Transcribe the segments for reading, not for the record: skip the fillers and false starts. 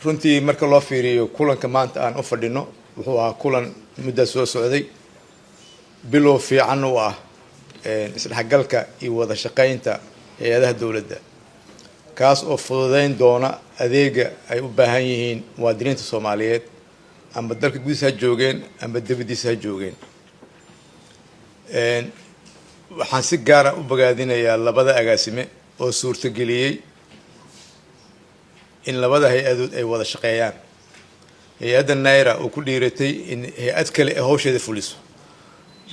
runtii marka loo fiiriyo kulanka maanta aan u fadhino wuxuu ahaa kulan muddo soo socday bilow fiican u ah isdhexgalka iyo wada shaqaynta hay'adaha dawladda kaas oo fududeyn doona adeega ay u baahan yihiin muwaadiniinta Soomaaliyeed ama dalka gudihiisa ha joogeen ama dibaddiisa ha joogeen. waxaan si gaar ah u bogaadinayaa labada agaasime oo suurtageliyay in labada hay-adood ay wada shaqeeyaan. hay-adda Naira oo ku dhiiratay in hay-ad kale ay hawsheeda fuliso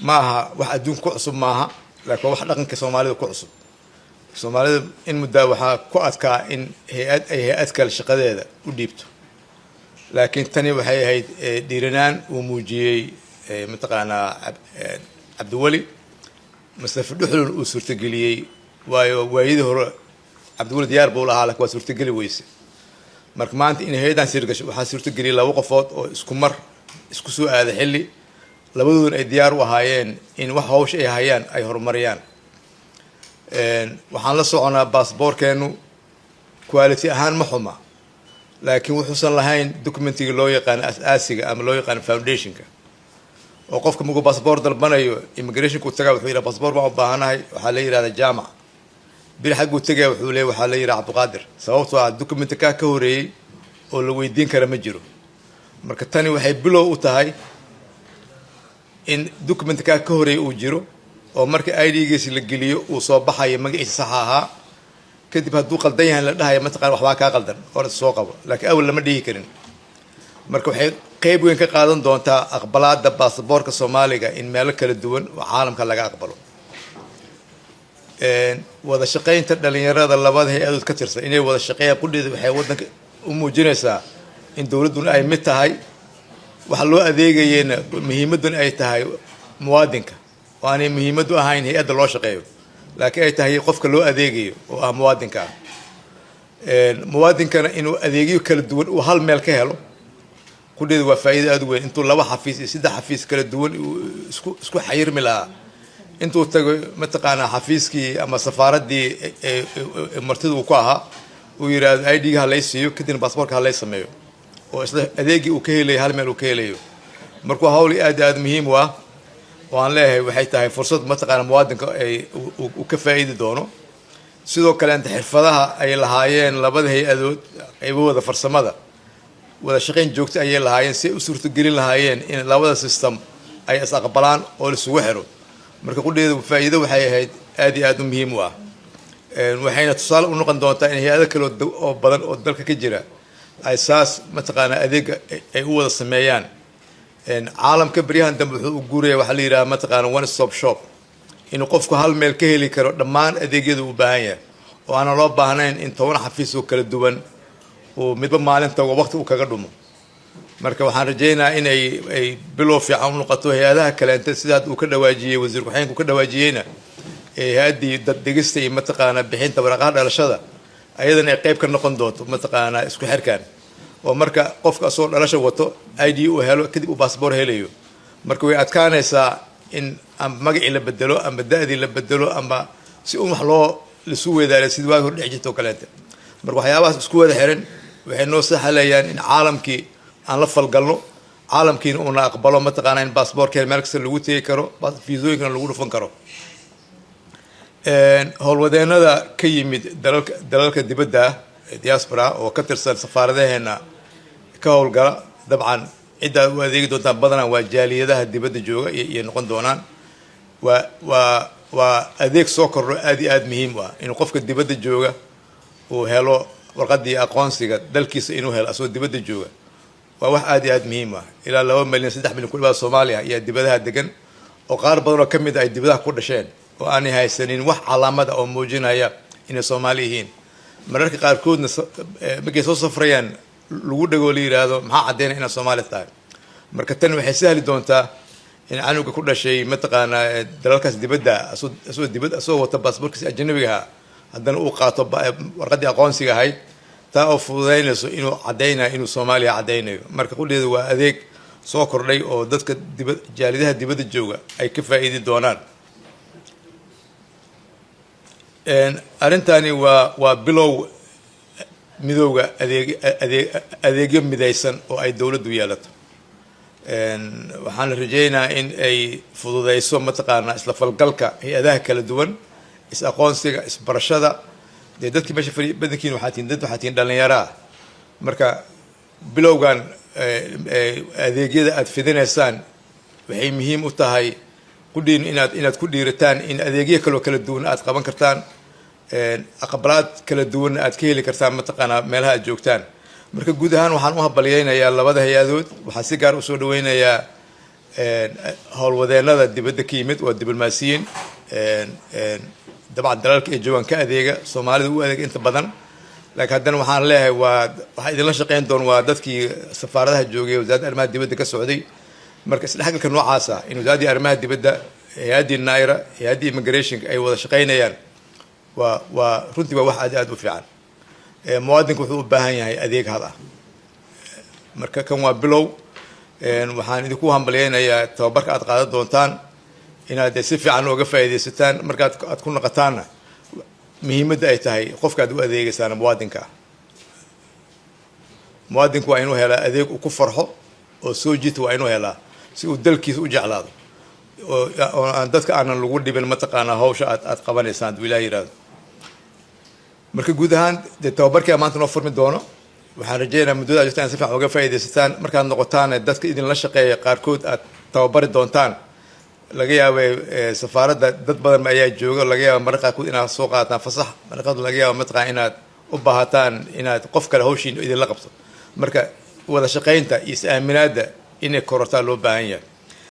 maaha wax adduunka ku cusub maaha, laakiin wax dhaqanka Soomaalida ku cusub. Soomaalida in muddo waxaa ku adkaa in hay-ad kale shaqadeeda u dhiibto, laakiin tani waxay ahayd dhiiranaan uu muujiyey mataqaanaa Cabdiwali Mustafa Dhuxul uu suurtageliyay. waayo waayidii hore Cabdiwali diyaar buu lahaa laakiin waa suurtageli weyse. marka maanta in hay-adan sirgasho waxaa suurtageliyay laba qofood oo isku soo aada xilli labadooduna ay diyaar u ahaayeen in wax hawsha ay hayaan ay horumariyaan. waxaan la soconaa baasaboorkeenu quality ahaan ma xuma, laakiin wuxuusan lahayn documentiga loo yaqaan asaasiga ama loo yaqaan foundationka oo qofka markuu baasaboor dalbanayo immigrationku tagaa wuxuu yidhaha baasaboor baan u baahanahay, waxaa la yidhahdaa jaamac. bir xagguu tagaya wuxuu leeyahay waxaa la yidhaha Cabdiqaadir, sababtoo ah documenti ka horeeyey oo la weydiin kara ma jiro. marka tani waxay bilow u tahay in documenti ka horeeyey uu jiro oo marka ID-giisa la geliyo uu soo baxayo magaciisa sax ahaa. kadib hadduu qaldan yahay la dhahayo mataqaan waxbaa kaa qaldan hore soo qabo, laakiin awal lama dhihi karin. marka waxay qayb weyn ka qaadan doontaa aqbalaadda baasaboorka Soomaaliga in meelo kala duwan oo caalamka laga aqbalo. wada shaqaynta dhalinyarada labada hay-adood ka tirsan inay wada shaqeeyaan qudheeda waxay waddanka u muujinaysaa in dawladduna ay mid tahay, waxa loo adeegayena muhiimaduna ay tahay muwaadinka oo aanay muhiimad u ahayn hay-adda loo shaqeeyo, laakiin ay tahay qofka loo adeegayo oo ah muwaadinka ah. muwaadinkana inuu adeegyo kala duwan uu hal meel ka helo qudheeda waa faa'iido aad u weyn. intuu laba xafiis iyo saddex xafiis kala duwan isku xayirmi lahaa, intuu tago mataqaanaa xafiiskii ama safaaraddii martida uu ku ahaa uu yidhaahdo ID-ga ha lay siiyo kadibna baasaboorka ha lay sameeyo oo isla adeegii uu ka helayo hal meel uu ka helayo. markuu hawl aad aad muhiim u ah oo aan leeyahay waxay tahay fursad mataqaanaa muwaadinka uu ka faa'iidi doono. sidoo kale inta xirfadaha ay lahaayeen labada hay-adood qaybahooda farsamada wada shaqayn joogto ayay lahaayeen si ay u suurtagelin lahaayeen in labada system ay is aqbalaan oo la isugu xiro. marka qudheeda faa'iido waxay ahayd aad iyo aad u muhiim u ah. waxayna tusaale u noqon doontaa in hay-ado kale oo badan oo dalka ka jira ay saas mataqaanaa adeega ay u wada sameeyaan. caalamka beryahan dambe wuxuu u guuraya waxaa la yidhaha mataqaana one stop shop, inuu qofku hal meel ka heli karo dhammaan adeegyada uu baahan yahay oo aanan loo baahnayn in 10 xafiis oo kala duwan oo midba maalinta waqti uu kaga dhumo. marka waxaan rajaynayaa in ay bilow fiican u noqoto hay-adaha kale inta sidaad uu ka dhawaajiyay wasiir ku-xigeenku ka dhawaajiyayna hay-addii dad dhigista iyo mataqaanaa bixinta waraqaha dhalashada ayadana ay qayb ka noqon doonto mataqaanaa isku xirkaan oo marka qofka asoo dhalasho wato ID uu helo kadib uu baasaboor helayo. marka way adkaanaysaa in ama magacii la bedelo ama da'dii la bedelo ama si wax lisu weedaarey sidii waagi hore dhex jirto kaleete. marka waxyaabahaas isku wada xiran waxay noo sahlayaan in caalamkii aan la falgalno, caalamkiina uuna aqbalo mataqaanaa in baasaboorka meel kasta lagu tegi karo, fiisooyinkana lagu dhufan karo. howlwadeenada ka yimid dalalka dibadda diaspora oo ka tirsan safaaradaheena ka howlgala dabcan cidda u adeegi doontaan badanaa waa jaaliyadaha dibadda jooga iyo noqon doonaan. waa adeeg soo kordho aad iyo aad muhiim u ah inuu qofka dibadda jooga uu helo warqaddii aqoonsiga dalkiisa inuu helo asoo dibadda jooga. waa wax aad iyo aad muhiim ah. ilaa 2 milyan 3 milyan ku dhawaad Soomaaliya ayaa dibadaha degan oo qaar badan oo ka mid ay dibadaha ku dhasheen oo aanay haysanin wax calaamada oo muujinaya inay Soomaali yihiin. mararka qaarkoodna markay soo safrayaan lagu dhago la yiraahdo maxaa cadeynaya inay Soomaali tahay. marka tan waxay sahli doontaa in canuga ku dhashay mataqaanaa dalalkaas dibadda asoo wata baasaboorkiisa ajnabiga ah haddana uu qaato warqaddii aqoonsiga ahayd taa oo fududeynayso inuu cadeynayo inuu Soomaaliya cadeynayo. marka qudheedu waa adeeg soo kordhay oo dadka jaalidaha dibadda jooga ay ka faa'iidi doonaan. arrintani waa bilow midowga adeegyo midaysan oo ay dowladdu yeelato waxaan rajaynayaa in ay fududeyso mataqaanaa isla falgalka hay-adaha kala duwan is aqoonsiga isbarashada dee dadkii meesha badankiin waxaa tihiin dhallinyaro ah marka bilowgan adeegyada aad fidinaysaan waxay muhiim u tahay qudhiin inaad ku dhiirataan in adeegyo kaloo kala duwan aad qaban kartaan aqbalaad kala duwanna aad ka heli kartaan mataqaanaa meelaha aad joogtaan marka guud ahaan waxaan u hambalyeynayaa labada hay-adood waxaan si gaar usoo dhaweynayaa howlwadeenada dibadda ka yimid waa diblomaasiyiin dabcan dalalka ee joogaan ka adeega soomaalida u adeega inta badan laakiin haddana waxaan leeyahay waxaa idinla shaqeyn doon waa dadkii safaaradaha joogay wasaaradda arrimaha dibadda ka socday marka isdhexgalka noocaasa in wasaaraddii arrimaha dibadda hay-addii naira hay-addii immigrationka ay wada shaqeynayaan waa runtii waa wax aad u fiican muwaadinku wuxuu u baahan yahay adeeg had ah marka kan waa bilow waxaan idinku hambalyeynayaa tababarka aad qaadan doontaan inaad si fiican ooga faa'iidaysataan marka aad ku naqataanna muhiimadda ay tahay qofka aad u adeegaysaan muwaadinka muwaadinku waa inuu helaa adeeg uu ku farxo oo soo jiita waa inuu helaa si uu dalkiisa u jeclaado oo aan dadka aanan lagu dhibin mataqaanaa hawsha aad qabanaysaan hadduu ilaah yihahdo marka guud ahaan dee tababarkii maanta noo furmi doono waxaan rajeynayaa muddada aad jirtaan si fiican uga faa'iidaysataan markaad noqotaan dadka idinla shaqeeya qaarkood aad tababari doontaan laga yaabay safaaradda dad badan ayaa jooga laga yaaba mararka qaarkood inaad soo qaadataan fasax mararka qaarkood laga yaaba mataqaan inaad u baahataan inaad qof kale hawshiin idinla qabto marka wada shaqaynta iyo is-aaminaadda inay korortaa loo baahan yahay